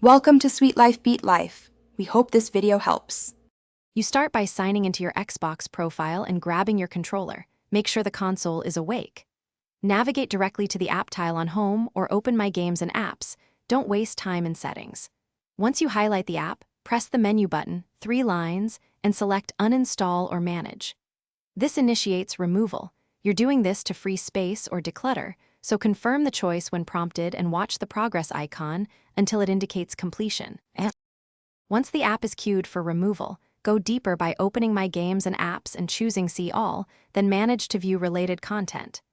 Welcome to Sweet Life Beat Life. We hope this video helps. You start by signing into your Xbox profile and grabbing your controller. Make sure the console is awake. Navigate directly to the app tile on Home or Open My Games and Apps. Don't waste time in settings. Once you highlight the app, press the menu button, 3 lines, and select Uninstall or Manage. This initiates removal. You're doing this to free space or declutter, so confirm the choice when prompted and watch the progress icon until it indicates completion. Once the app is queued for removal, go deeper by opening My Games and Apps and choosing See All, then manage to view related content.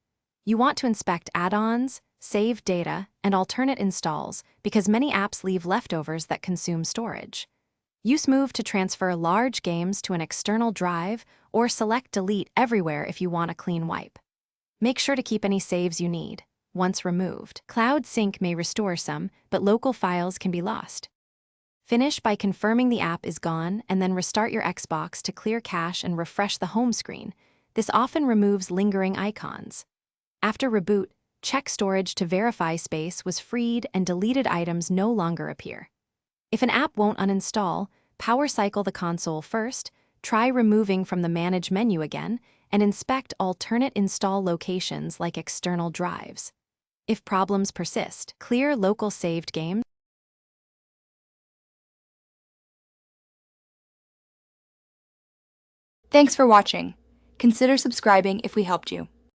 You want to inspect add-ons, save data, and alternate installs because many apps leave leftovers that consume storage. Use Move to transfer large games to an external drive or select Delete everywhere if you want a clean wipe. Make sure to keep any saves you need. Once removed, Cloud Sync may restore some, but local files can be lost. Finish by confirming the app is gone and then restart your Xbox to clear cache and refresh the home screen. This often removes lingering icons. After reboot, check storage to verify space was freed and deleted items no longer appear. If an app won't uninstall, power cycle the console first, try removing from the Manage menu again, and inspect alternate install locations like external drives. If problems persist, clear local saved games. Thanks for watching. Consider subscribing if we helped you.